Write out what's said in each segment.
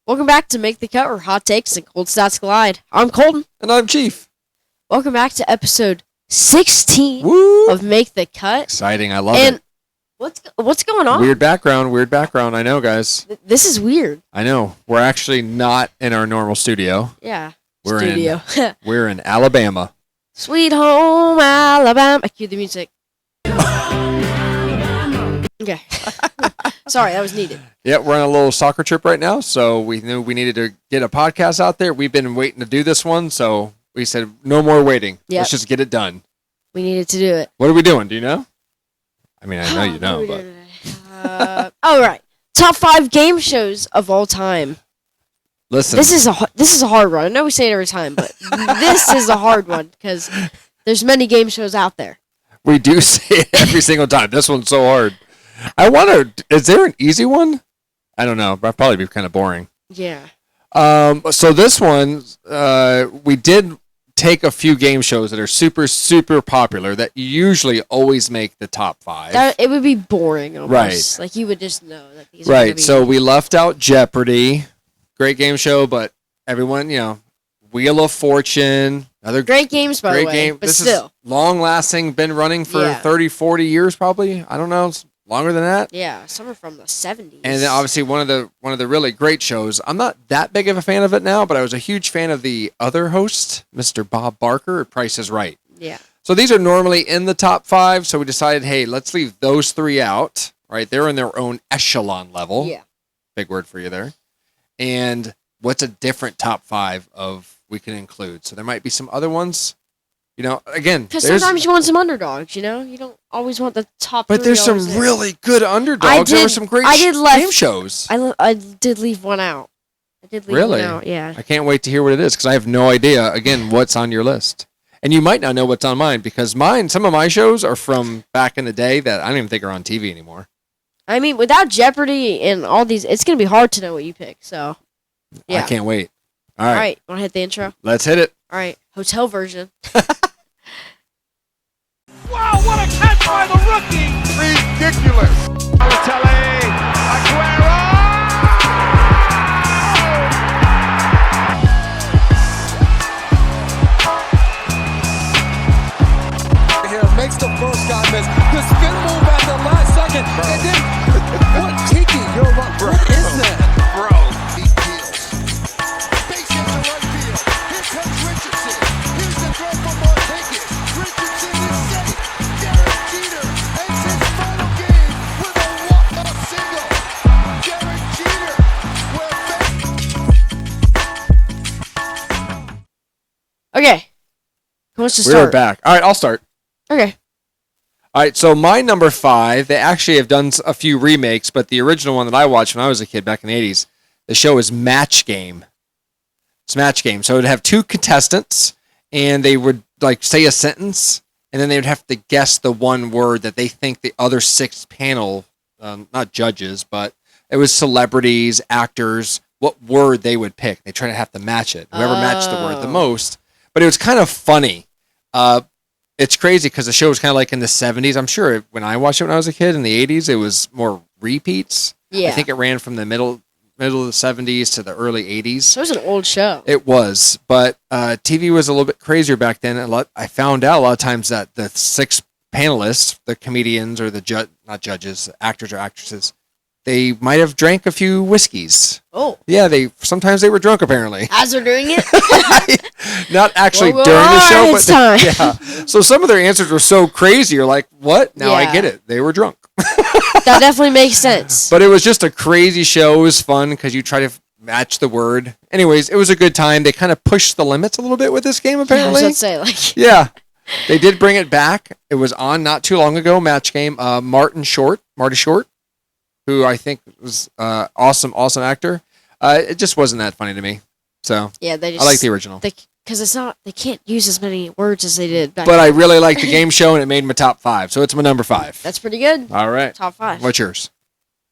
Welcome back to Make the Cut, where hot takes and cold stats collide. I'm Colton. And I'm Chief. Welcome back to episode 16 Woo! of Make the Cut. Exciting. I love and it. What's going on? Weird background. I know, guys. This is weird. I know. We're actually not in our normal studio. Yeah. We're in Alabama. Sweet home Alabama. I cue the music. Okay. Sorry, that was needed. Yeah, we're on a little soccer trip right now, so we knew we needed to get a podcast out there. We've been waiting to do this one, so we said no more waiting. Yep. Let's just get it done. We needed to do it. What are we doing? Do you know? I mean, I know you know, but all right. Top 5 game shows of all time. listen. This is a hard one. I know we say it every time, but this is a hard one because there's many game shows out there. We do say it every single time. This one's so hard. I wonder, is there an easy one? I don't know. That'd probably be kind of boring. Yeah. So this one, we did take a few game shows that are super, super popular that usually always make the top 5. It would be boring almost. Right. Like you would just know that these are gonna Right. be... So we left out Jeopardy. Great game show, but everyone, Wheel of Fortune, another Great games, by the great way, game. but This still. is long-lasting, been running for Yeah. 30, 40 years probably. I don't know. It's longer than that. Yeah, some are from the 70s. And then obviously one of the really great shows. I'm not that big of a fan of it now, but I was a huge fan of the other host, Mr. Bob Barker, Price is Right. Yeah. So these are normally in the top 5, so we decided, hey, let's leave those 3 out, right? They're in their own echelon level. Yeah. Big word for you there. And what's a different top 5 of we can include? So there might be some other ones. Again, Because sometimes you want some underdogs, You don't always want the top but 3 there's some always there. really good underdogs. There were some great game shows. I did leave one out. I did leave Really? one out, yeah. I can't wait to hear what it is because I have no idea, again, what's on your list. And you might not know what's on mine because some of my shows are from back in the day that I don't even think are on TV anymore. I mean, without Jeopardy and all these, it's going to be hard to know what you pick, so. Yeah. I can't wait. All All right. right, want to hit the intro? Let's hit it. All right, hotel version. Wow, what a catch by the rookie! Ridiculous. Balotelli, Aguero! Here makes the first guy miss. The spin move at the last second. And then, what Tiki? What is that? Bro. Deep deals. Base hit to right field. Here comes Richardson. Here's the throw for Martinez. Richardson is safe. Derek Jeter ends his final game with a walk-off single. Derek Jeter will Okay. Who wants to We're start? back. All right, I'll start. Okay. All right, so my number 5, they actually have done a few remakes, but the original one that I watched when I was a kid back in the 80s, the show is Match Game. It's Match Game. So it would have 2 contestants, and they would say a sentence, and then they would have to guess the one word that they think the other 6 panel, not judges, but it was celebrities, actors, what word they would pick. They try to have to match it. Whoever matched the word the most. But it was kind of funny. It's crazy because the show was kind of like in the 70s. I'm sure when I watched it when I was a kid in the 80s, it was more repeats. Yeah. I think it ran from the middle of the 70s to the early 80s. So it was an old show. It was, but TV was a little bit crazier back then. I found out a lot of times that the 6 panelists, the comedians or not judges, actors or actresses, they might have drank a few whiskeys. Oh. Yeah, sometimes they were drunk apparently. As they're doing it? Not actually Well, during the show, it's but time. yeah. So some of their answers were so crazy. You're like, what? Now I Yeah. get it. They were drunk. That definitely makes sense. But it was just a crazy show. It was fun because you try to match the word. Anyways, it was a good time. They kind of pushed the limits a little bit with this game, I was apparently. about to say, like... Yeah. They did bring it back. It was on not too long ago, Match Game. Marty Short, who I think was awesome actor. It just wasn't that funny to me. So Yeah, they just... I like the original. Because it's not... They can't use as many words as they did back But I then. really liked the game show, and it made my top 5. So it's my number 5. That's pretty good. All right. Top 5. What's yours?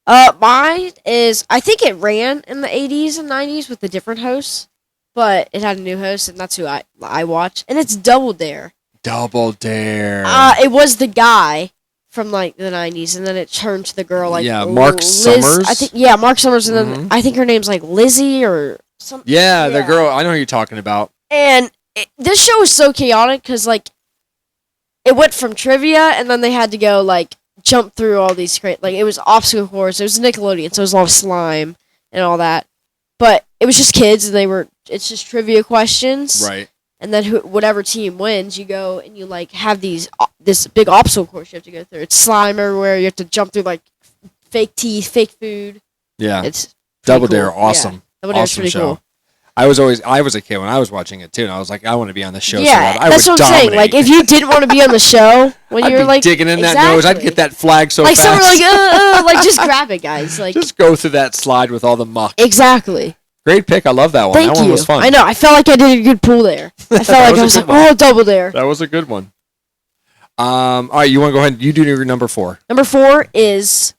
Mine is... I think it ran in the 80s and 90s with the different hosts. But it had a new host, and that's who I watch. And it's Double Dare. Double Dare. It was the guy from like the 90s, and then it turned to the girl like Mark Liz, Summers. I think Mark Summers, and then I think her name's like Lizzie or something. Yeah, the girl. I know who you're talking about. And this show was so chaotic because like it went from trivia, and then they had to go like jump through all these like it was obstacle course. It was Nickelodeon, so it was a lot of slime and all that. But it was just kids, and it's just trivia questions. Right. And then whatever team wins, you go and you like have this big obstacle course you have to go through. It's slime everywhere. You have to jump through like fake teeth, fake food. Yeah. It's Double cool. Dare, awesome. Yeah. Double Dare's awesome pretty show. cool. I was a kid when I was watching it too, and I was like, I want to be on this show. Yeah, so bad. that's what I'm saying. Like, if you didn't want to be on the show when I'd you were be like digging in that exactly. nose, I'd get that flag so like fast. someone like just grab it, guys. Like just go through that slide with all the muck. exactly. Great pick. I love that one. Thank that you. one was fun. I know. I felt like I did a good pull there. I felt like I was like, oh, Double Dare. That was a good one. All right, you want to go ahead? You do your number 4. Number 4 is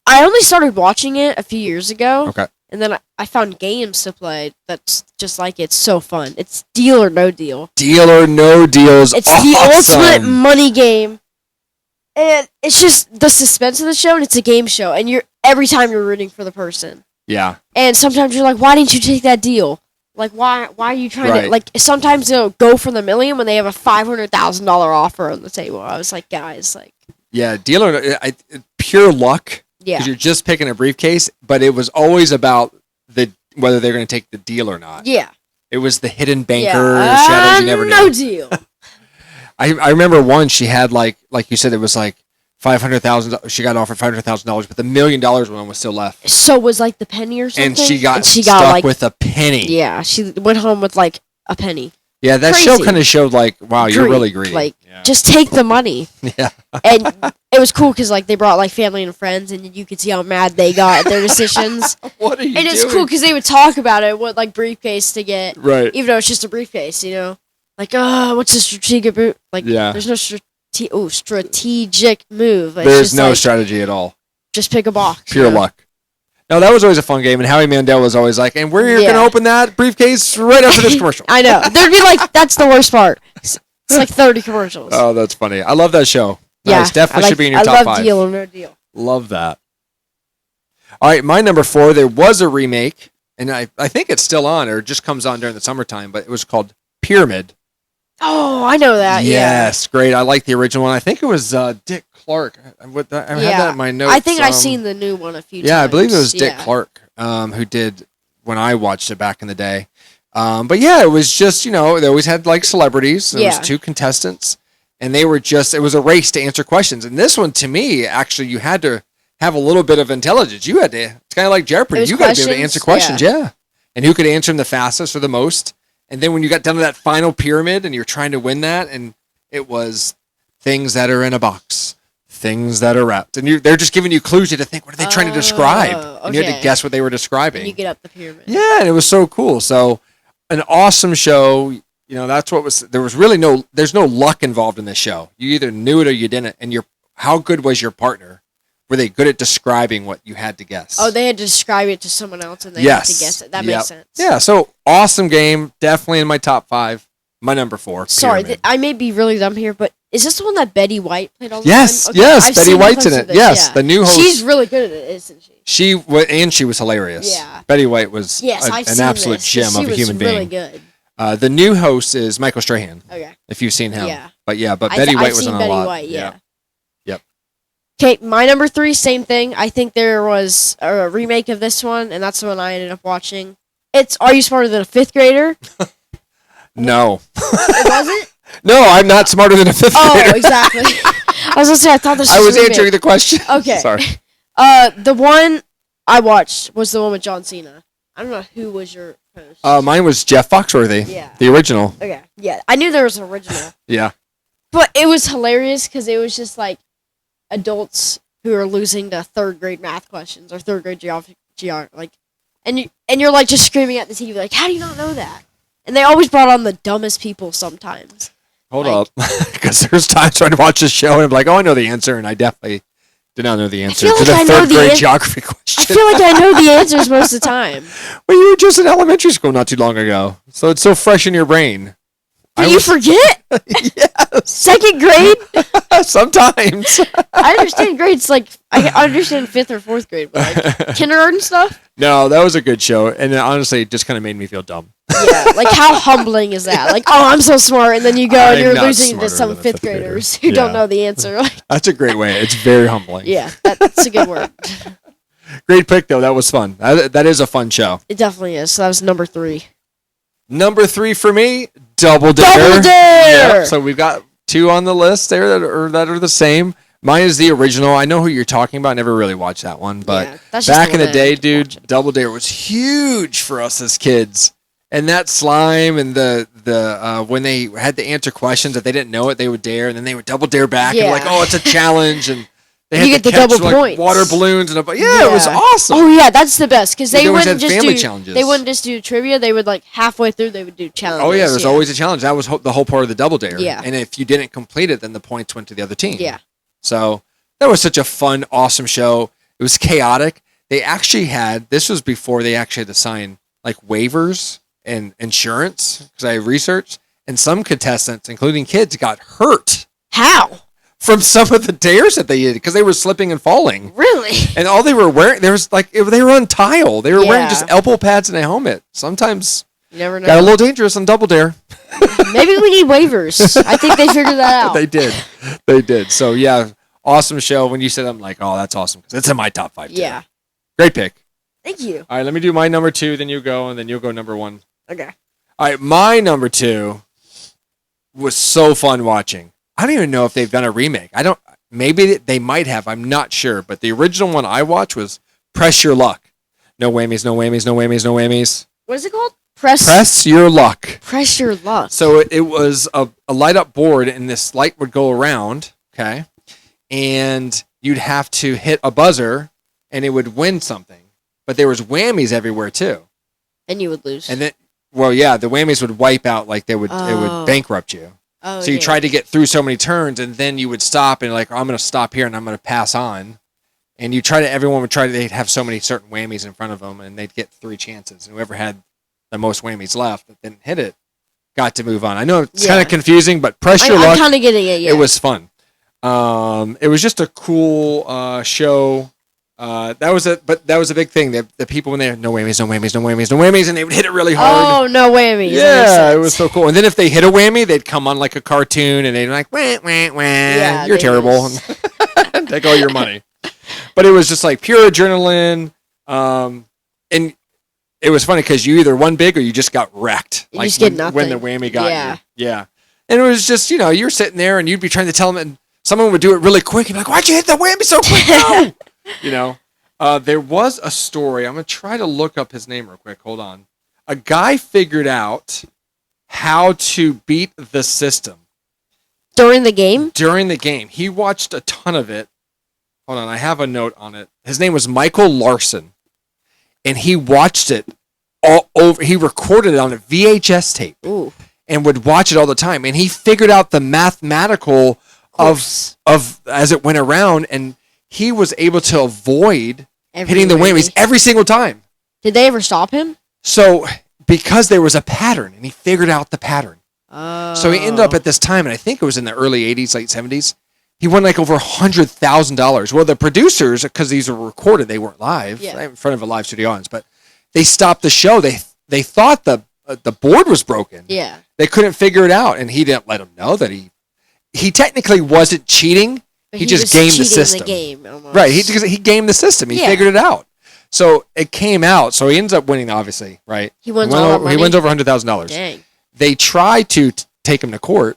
I only started watching it a few years ago. Okay. And then I found games to play that's just like it's so fun. It's Deal or No Deal. Deal or No Deal is It's awesome. the ultimate money game. And it's just the suspense of the show, and it's a game show, and every time you're rooting for the person. Yeah. And sometimes you're like, why didn't you take that deal? Like, why are you trying to... Like, sometimes they'll go for the million when they have a $500,000 offer on the table. I was like, guys, like... Yeah, Deal or No... pure luck. Yeah. Because you're just picking a briefcase, but it was always about whether they're going to take the deal or not. Yeah. It was the hidden banker, yeah. shadows you never knew. No deal. I remember one she had like you said, it was like $500,000. She got offered $500,000, but the $1 million one was still left. So it was like the penny or something? And she got stuck like, with a penny. Yeah, she went home with like a penny. Yeah, that Crazy. show kind of showed like, wow, you're really greedy. Like, just take the money. Yeah. And it was cool because like they brought like family and friends, and you could see how mad they got at their decisions. What are you doing? And it's cool because they would talk about it, what like briefcase to get, right? Even though it's just a briefcase, you know, like what's a strategic move? Like, there's no strategic move. It's There's just, no like, strategy at all. Just pick a box. Pure luck. No, that was always a fun game, and Howie Mandel was always like, and we're going to open that briefcase right after this commercial. I know. There'd be like, that's the worst part. It's like 30 commercials. Oh, that's funny. I love that show. Yeah. Nice. Definitely should be in your top 5. I love Deal or No Deal. Love that. All right, my number 4, there was a remake, and I think it's still on, or it just comes on during the summertime, but it was called Pyramid. Oh, I know that. Yes, great. I like the original one. I think it was Dick Clark. I had that in my notes. I think I've seen the new one a few times. Yeah, I believe it was Dick Clark who did when I watched it back in the day. But yeah, it was just, they always had like celebrities. There was 2 contestants, and they were it was a race to answer questions. And this one, to me, actually, you had to have a little bit of intelligence. It's kind of like Jeopardy. You got to be able to answer questions, yeah. And who could answer them the fastest or the most. And then when you got down to that final pyramid and you're trying to win that, and it was things that are in a box, things that are wrapped. And they're just giving you clues you had to think, what are they trying to describe? And you had to guess what they were describing. And you get up the pyramid. Yeah, and it was so cool. So an awesome show. That's what there's no luck involved in this show. You either knew it or you didn't. And how good was your partner? Were they good at describing what you had to guess? Oh, they had to describe it to someone else, and they had to guess it. That makes sense. Yeah, so awesome game. Definitely in my top 5. My number 4. Sorry, I may be really dumb here, but is this the one that Betty White played all the yes, time? Okay, yes, I've Betty seen White's in clips it. of this, Yes, the new host. She's really good at it, isn't she? She was hilarious. Yeah. Betty White was I've an absolute gem of a human being. Really good. The new host is Michael Strahan. Okay. If you've seen him. Yeah. But Betty White was on a Betty lot. White, yeah. Yep. Okay, my number 3, same thing. I think there was a remake of this one, and that's the one I ended up watching. It's Are You Smarter Than a Fifth Grader? No. It wasn't? No, I'm not smarter than a 5th grader. Oh, exactly. I was going to say, I thought this was I was a remake. answering the question. Okay. Sorry. The one I watched was the one with John Cena. I don't know who was your host. Mine was Jeff Foxworthy. Yeah. The original. Okay. Yeah, I knew there was an original. Yeah. But it was hilarious because it was just like adults who are losing to 3rd grade math questions or 3rd grade geography, like, and you're like just screaming at the TV like, how do you not know that? And they always brought on the dumbest people sometimes. Hold up, because there's times when I watch this show and I'm like, oh, I know the answer, and I definitely did not know the answer to the 3rd grade geography question. I feel like I know the answers most of the time. Well, you were just in elementary school not too long ago, so it's so fresh in your brain. Did you forget? Yes. Second grade? Sometimes. I understand grades like I understand 5th or 4th grade, but like kindergarten stuff. No, that was a good show, and honestly, it just kind of made me feel dumb. Yeah, like how humbling is that? Like, oh, I'm so smart, and then you go and I'm you're not losing to smarter some than a 5th fifth grader. graders who don't Yeah. know the answer. Like, That's a great way. It's very humbling. yeah, that's a good word. Great pick, though. That was fun. That is a fun show. It definitely is. So that was number 3. Number 3 for me, Double Dare. Double Dare! Yep, so we've got 2 on the list there that are the same. Mine is the original. I know who you're talking about. I never really watched that one, but Yeah, that's just back the in one the I day, had to dude, watch it. Double Dare was huge for us as kids. And that slime and the when they had to answer questions if they didn't know it, they would dare, and then they would double dare back and be like, Yeah. "Oh, it's a challenge!" And they You had get to the catch double like points. water balloons and it was awesome. Oh yeah, that's the best because They they always wouldn't had just family do challenges. they wouldn't just do trivia. They would like halfway through they would do challenges. Oh yeah, there's always a challenge. That was the whole part of the Double Dare. Yeah. And if you didn't complete it, then the points went to the other team. Yeah. So that was such a fun, awesome show. It was chaotic. They actually had, this was before they actually had to sign like waivers and insurance, because I researched, and some contestants, including kids, got hurt How? from some of the dares that they did because they were slipping and falling. Really? And all they were wearing, they were on tile. They were wearing Yeah. just elbow pads and a helmet. Sometimes You never got a know. little dangerous on Double Dare. Maybe we need waivers. I think they figured that out. They did. They did. So, yeah, awesome show. When you said I'm like, oh, that's awesome because it's in my top 5. Too. Yeah. Great pick. Thank you. All right, let me do my number 2, then you go, and then you'll go number 1. Okay. All right, my number 2 was so fun watching. I don't even know if they've done a remake. Maybe they might have. I'm not sure. But the original one I watched was Press Your Luck. No whammies, no whammies, no whammies, no whammies. What is it called? Press Your Luck. Press your luck. So it was a light up board, and this light would go around, okay? And you'd have to hit a buzzer, and it would win something. But there was whammies everywhere, too. And you would lose. And then, well, yeah, the whammies would wipe out, like it would Oh. bankrupt you. oh, So you yeah. tried to get through so many turns, and then you would stop and like, I'm going to stop here and I'm going to pass on. And everyone would try to, they'd have so many certain whammies in front of them, and they'd get 3 chances. And whoever had the most whammies left that didn't hit it got to move on. I know it's kind Yeah. of confusing, but Press Your I'm Luck, kind of getting it. Yeah. it was fun. It was just a cool show. That was a big thing. The people when they no whammies, no whammies, no whammies, no whammies, and they would hit it really hard. Oh no whammies. That makes Yeah, it sense. was so cool. And then if they hit a whammy, they'd come on like a cartoon, and they'd be like, wah, wah, wah, Yeah, you're they terrible, was- and take all your money. But it was just like pure adrenaline, and it was funny because you either won big or you just got wrecked. You like just get when the nothing. whammy got Yeah. you. Yeah, and it was just you're sitting there and you'd be trying to tell them, and someone would do it really quick, and be like, why'd you hit the whammy so quick? No. There was a story. I'm going to try to look up his name real quick. Hold on. A guy figured out how to beat the system During the game. during the game. He watched a ton of it. Hold on. I have a note on it. His name was Michael Larson. And he watched it all over. He recorded it on a VHS tape Ooh. and would watch it all the time. And he figured out the mathematical Course. of as it went around, and he was able to avoid Every hitting the whammy. whammies every single time. Did they ever stop him? So because there was a pattern, and he figured out the pattern. Oh. So he ended up at this time, and I think it was in the early 80s, late 70s. He won like over $100,000. Well, the producers, because these were recorded, they weren't live Yeah. in front of a live studio audience, but they stopped the show. They thought the board was broken. Yeah. They couldn't figure it out, and he didn't let them know that he technically wasn't cheating. But He just was gamed the cheating system. The game, almost. Right, he gamed the system. He Yeah. figured it out. So it came out. So he ends up winning, obviously, right? He wins went all that over, He money? wins over $100,000. Dang. They try to take him to court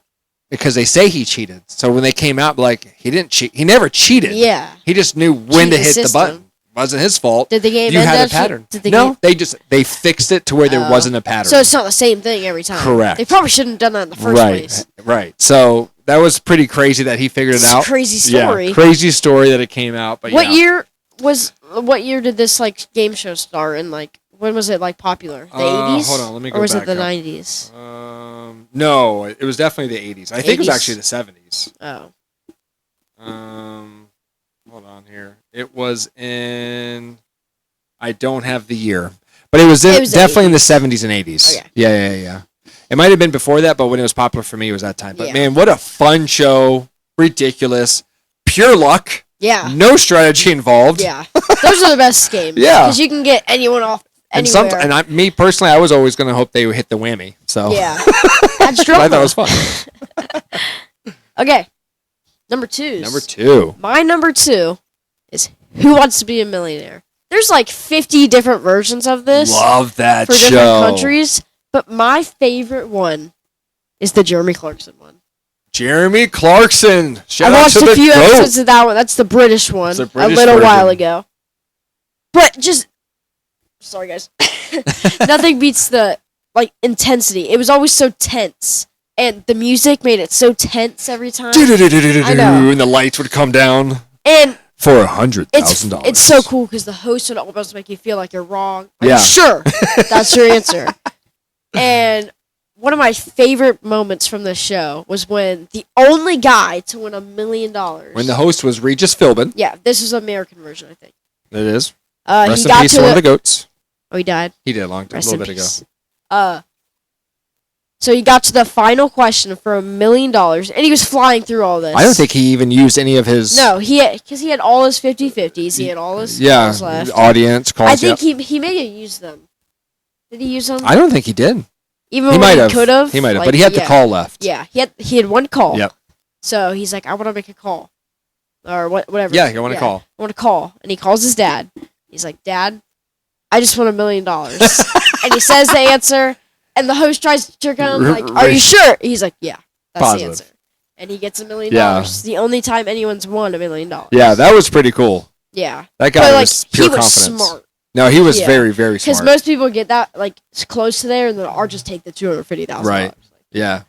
because they say he cheated. So when they came out, like, he didn't cheat. He never cheated. Yeah. He just knew when Cheat to the hit the system. button. It wasn't his fault. Did the game You end had a up- pattern. did the No, game- they fixed it to where there Oh. wasn't a pattern. So it's not the same thing every time. Correct. They probably shouldn't have done that in the first place. Right. So that was pretty crazy that he figured It's it a out. crazy story. Yeah, crazy story that it came out. But What yeah. What year did this like game show start? And like when was it like popular? The 80s? Hold on, let me go Or was back it the up. 90s? No, it was definitely the 80s. I think it was 80s? actually the 70s. Oh. Hold on here. It was in. I don't have the year, but it was, It was the definitely in the 70s and 80s. Okay. Yeah. It might have been before that, but when it was popular for me, it was that time. But Yeah. man, what a fun show! Ridiculous, pure luck. Yeah. No strategy involved. Yeah. Those are the best games. Yeah. Because you can get anyone off And anywhere. me personally, I was always going to hope they would hit the whammy. So Yeah. That's I drama. thought it was fun. Okay. Number 2. Number 2. My number 2 is Who Wants to Be a Millionaire? There's like 50 different versions of this Love that for show. different countries, but my favorite one is the Jeremy Clarkson one. Jeremy Clarkson. Shout I out watched to a the few GOAT. episodes of that one. That's the British one. It's the A British little while version. ago. But just sorry guys. Nothing beats the intensity. It was always so tense. And the music made it so tense every time. I know. And the lights would come down And for $100,000. it's so cool because the host would almost make you feel like you're wrong. Are Yeah. you sure? That's your answer. And one of my favorite moments from this show was when the only guy to win $1 million. When the host was Regis Philbin. Yeah, this is the American version, I think. It is. He Rest in got peace to to one of the. the goats. Oh, he died. He did a long time, a Rest little in bit ago. peace. So he got to the final question for $1 million, and he was flying through all this. I don't think he even used any of his. No, because he had all his 50-50s. He had all his calls left. audience calls. I think he may have used them. Did he use them? I don't think he did. Even He when might he have. could have. He might have, but he had the call left. Yeah, he had one call. Yep. So he's like, I want to make a call, or whatever. Yeah, you want to call. I want to call, and he calls his dad. He's like, Dad, I just won $1 million, and he says the answer, and the host tries to trick him, like, Are you sure? He's like, Yeah, that's Positive. the answer, and he gets $1 million. Yeah. The only time anyone's won $1 million. Yeah, that was pretty cool. Yeah, That guy but was pure he was confidence. smart. No, he was Yeah. very, very Because smart. most people get that close to there, and then or just take the $250,000. Right. Yeah.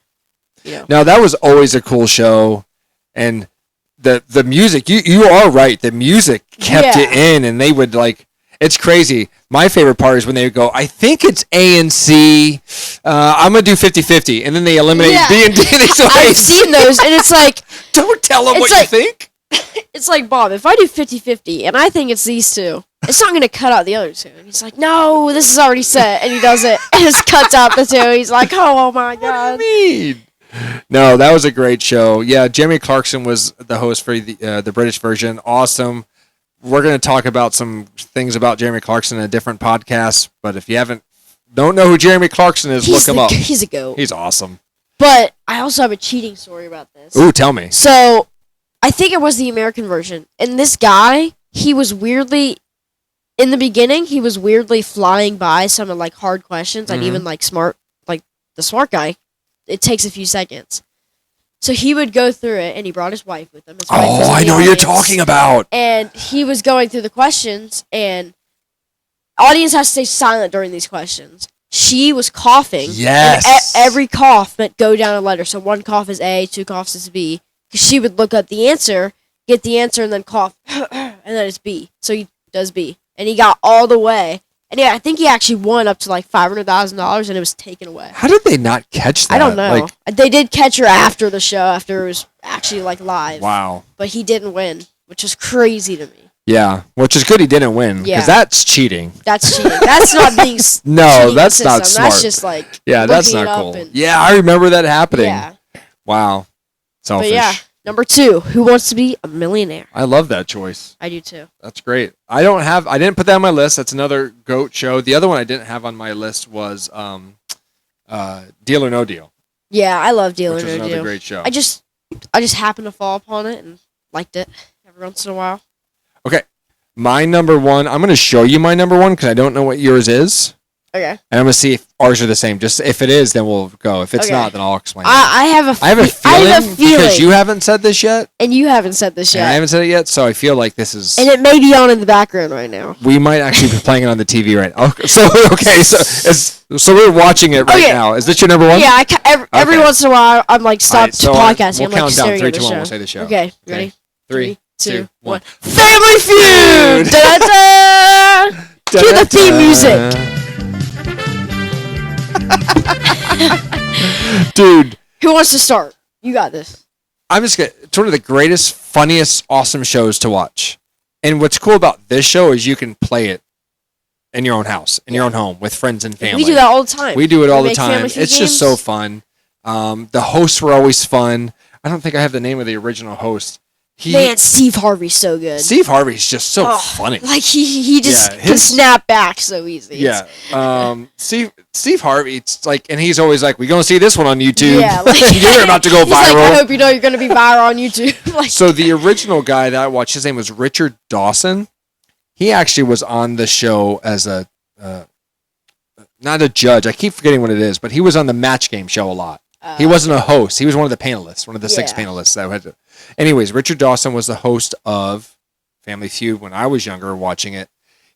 Yeah. Now that was always a cool show, and the music. You are right. The music kept Yeah. it in, and they would It's crazy. My favorite part is when they would go, I think it's A and C. I'm going to do 50-50. And then they eliminate Yeah. B and D. And they go, I've seen those, and it's like, don't tell them it's what like- you think. it's like, Bob, if I do 50-50, and I think it's these two, it's not going to cut out the other two. And he's like, no, this is already set. And he does it, and it cuts out the two. He's like, oh my God. Mean. No, that was a great show. Yeah, Jeremy Clarkson was the host for the British version. Awesome. We're going to talk about some things about Jeremy Clarkson in a different podcast, but if you don't know who Jeremy Clarkson is, look him up. He's a goat. He's awesome. But I also have a cheating story about this. Ooh, tell me. So, I think it was the American version. And this guy, he was weirdly, in the beginning, he was weirdly flying by some of hard questions, and Mhm. even the smart guy. It takes a few seconds. So he would go through it, and he brought his wife with him. His wife was Oh, in I the know what you're audience. talking about. And he was going through the questions, and audience has to stay silent during these questions. She was coughing. Yes. And every cough meant go down a letter. So one cough is A, two coughs is B. Because she would look up the answer, get the answer, and then cough, and then it's B. So he does B. And he got all the way. And yeah, I think he actually won up to $500,000, and it was taken away. How did they not catch that? I don't know. They did catch her after the show, after it was actually live. Wow. But he didn't win, which is crazy to me. Yeah, which is good he didn't win, because Yeah. that's cheating. That's cheating. That's not being No, cheating that's the not system. smart. That's just Yeah, that's looking not it cool. up and- Yeah, I remember that happening. Yeah. Wow. Selfish. But yeah, number 2, Who Wants to Be a Millionaire? I love that choice. I do too. That's great. I didn't put that on my list. That's another GOAT show. The other one I didn't have on my list was Deal or No Deal, Yeah, I love Deal or which is No another Deal. great show. I just happened to fall upon it and liked it every once in a while. Okay. My number one, I'm going to show you my number one because I don't know what yours is. Okay. And I'm going to see if ours are the same. Just if it is, then we'll go. If it's Okay. not, then I'll explain. I have a I have a feeling because feeling, you haven't said this yet, and you haven't said this and I yet, haven't said it yet, so I feel like this is. and it may be on in the background right now. We might actually be playing it on the TV right now. So we're watching it right Okay. now. Is this your number one? Yeah, every Okay. once in a while I'm stop Alright, so, podcasting. we'll I'm count down. staring 3, at the 2, 1, show. we'll say the show. Okay, ready? 3, 2, 2, 1. Family Feud. Da-da-da! Cue the theme music. Dude, Who wants to start? You got this. I'm just gonna. It's one of the greatest, funniest, awesome shows to watch. And what's cool about this show is you can play it in your own house, in your own home, with friends and family. We do that all the time. We do it all the make time. Family It's Feud just games. so fun. The hosts were always fun. I don't think I have the name of the original host. Man, Steve Harvey's so good. Steve Harvey's just so funny. Like he just Yeah, can snap back so easy. Yeah. Steve Harvey, it's like, and he's always like, "We gonna see this one on YouTube. Yeah, like, You're about to go he's like, I viral." hope you know you're gonna be viral on YouTube. Like, So the original guy that I watched, his name was Richard Dawson. He actually was on the show as a not a judge. I keep forgetting what it is, but he was on the Match Game show a lot. He wasn't a host. He was one of the panelists, one of the 6 panelists that had to. Anyways, Richard Dawson was the host of Family Feud when I was younger watching it.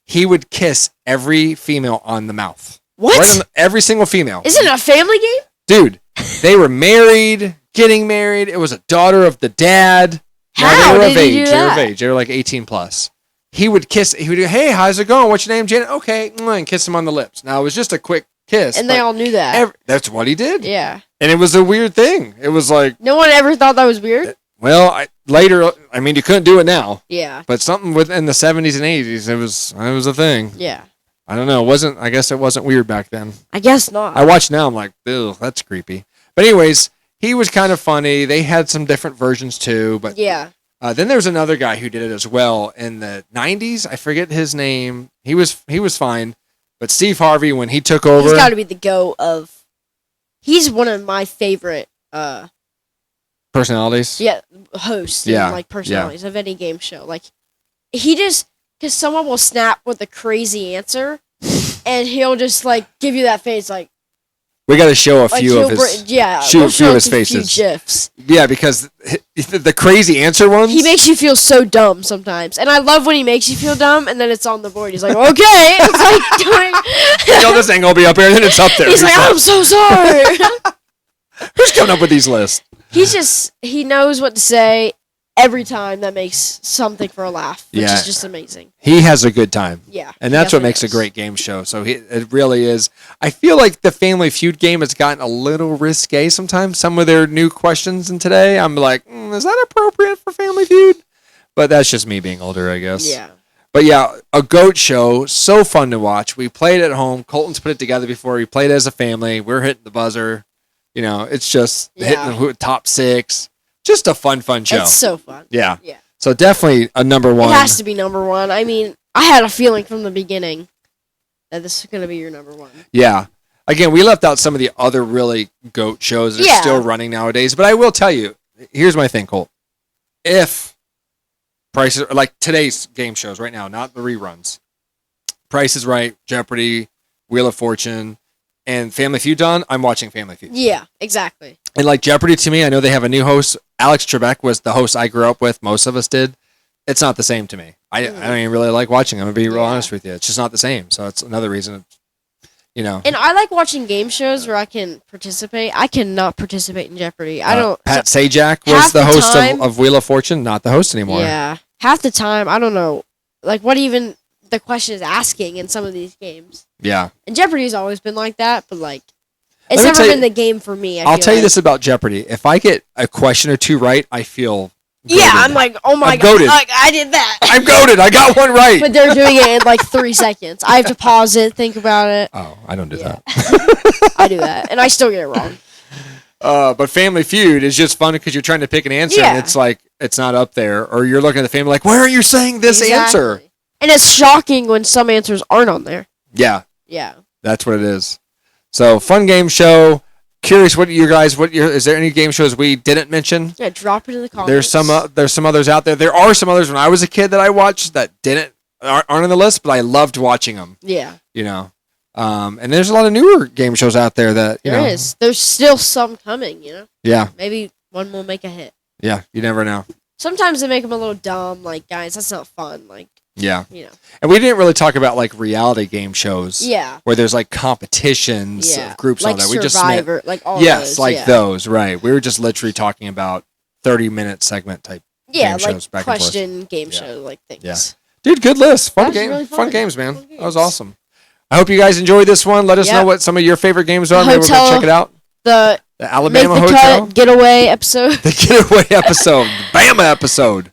He would kiss every female on the mouth. what? Right on every single female. Isn't it a family game? Dude, they were married, getting married. It was a daughter of the dad. No, How they were of did he age. do They were of that? age. They were like 18 plus. He would kiss. He would go, "Hey, how's it going? What's your name, Janet?" "Okay," and kiss him on the lips. Now it was just a quick kiss, And they but all knew that. that's what he did. Yeah. And it was a weird thing. It was like, No one ever thought that was weird. well, later. I mean, you couldn't do it now, Yeah. but something within the 70s and 80s, it was a thing. Yeah. I don't know. It wasn't. I guess it wasn't weird back then. I guess not. I watch now. I'm like, ew, that's creepy. But anyways, he was kind of funny. They had some different versions too. But yeah. then there's another guy who did it as well in the 90s. I forget his name. He was fine. But Steve Harvey, when he took over, He's got to be the GOAT of. He's one of my favorite. personalities. Yeah, hosts. Yeah, And, like personalities of any game show. Like he just because someone will snap with a crazy answer, and he'll just like give you that face like. We got to show a Like few he'll of his. yeah, shoot we'll a few show of his us a few faces. GIFs. Yeah, because the crazy answer ones. He makes you feel so dumb sometimes, and I love when he makes you feel dumb, and then it's on the board. He's like, "Okay," it's like doing. This ain't gonna be up here, and then it's up there. He's like, "I'm so sorry." Who's coming up with these lists? He knows what to say every time that makes something for a laugh, which Yeah. is just amazing. He has a good time. Yeah, And he that's what definitely makes a does. great game show. So it really is. I feel like the Family Feud game has gotten a little risque sometimes. Some of their new questions in today, I'm like, is that appropriate for Family Feud? But that's just me being older, I guess. Yeah. But yeah, a goat show, so fun to watch. We played at home. Colton's put it together before. We played as a family. We're hitting the buzzer. You know, it's just hitting the top 6. Just a fun show. It's so fun. Yeah. Yeah. So definitely a number one. It has to be number one. I mean, I had a feeling from the beginning that this is going to be your number one. Yeah. Again, we left out some of the other really GOAT shows that are Yeah. still running nowadays. But I will tell you, here's my thing, Colt. If prices like today's game shows right now, not the reruns, Price is Right, Jeopardy, Wheel of Fortune, and Family Feud on, I'm watching Family Feud. Yeah, exactly. And like Jeopardy to me, I know they have a new host. Alex Trebek was the host I grew up with. Most of us did. It's not the same to me. I don't even really like watching. I'm going to be real honest with you. It's just not the same. So it's another reason, you know. And I like watching game shows where I can participate. I cannot participate in Jeopardy. I don't. Pat Sajak was half the the host time- of Wheel of Fortune, not the host anymore. Yeah. Half the time, I don't know, like what even the question is asking in some of these games. Yeah. And Jeopardy's always been like that, but like, it's Let me never tell you- been the game for me. I'll feel tell you like. this about Jeopardy. If I get a question or two right, I feel Yeah, goated. I'm like, oh my I'm god, goated. like, I did that. I'm goaded. I got one right. But they're doing it in like 3 seconds. I have to pause it, think about it. Oh, I don't do Yeah. that. I do that, and I still get it wrong. But Family Feud is just fun because you're trying to pick an answer Yeah. and it's like it's not up there, or you're looking at the family like, why are you saying this answer? Exactly. And it's shocking when some answers aren't on there. Yeah, Yeah. that's what it is. So fun game show. Curious, is there any game shows we didn't mention? Yeah, drop it in the comments. There's some others out there. There are some others when I was a kid that I watched that aren't on the list, but I loved watching them. Yeah. You know, and there's a lot of newer game shows out there that you know. There is. There's still some coming, you know? Yeah, Maybe one will make a hit. yeah. You never know. Sometimes they make them a little dumb, like, guys, that's not fun. Like, Yeah, you know. and we didn't really talk about like reality game shows. Yeah. Where there's like competitions Yeah. of groups like on that. We just Survivor, like all yes, those. like yeah. those. Right. We were just literally talking about 30-minute segment type. Yeah, game like shows back and forth. question game Yeah. show, like things. Yeah. Dude, good list. Fun That was game. really Fun fun. games, man. Fun That was games. awesome. I hope you guys enjoyed this one. Let us know Yep. what some of your favorite games are. Maybe we're Hotel- gonna check it out. The The Alabama Make the Hotel. Cut getaway episode. The getaway episode. Bama episode.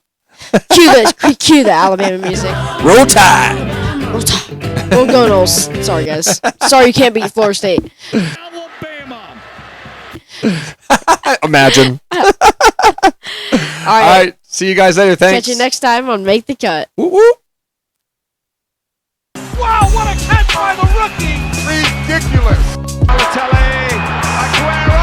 Cue the Alabama music. Roll Tide. Roll Tide. Well, go Knowles. Sorry, guys. Sorry you can't beat Florida State. Alabama. Imagine. All All right. right. See you guys later. Thanks. Catch you next time on Make the Cut. Woo woo. Wow, what a catch by the rookie. Ridiculous. Balotelli, Aguero.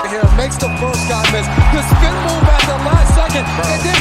Here makes the first guy miss. The spin move at the last second, and then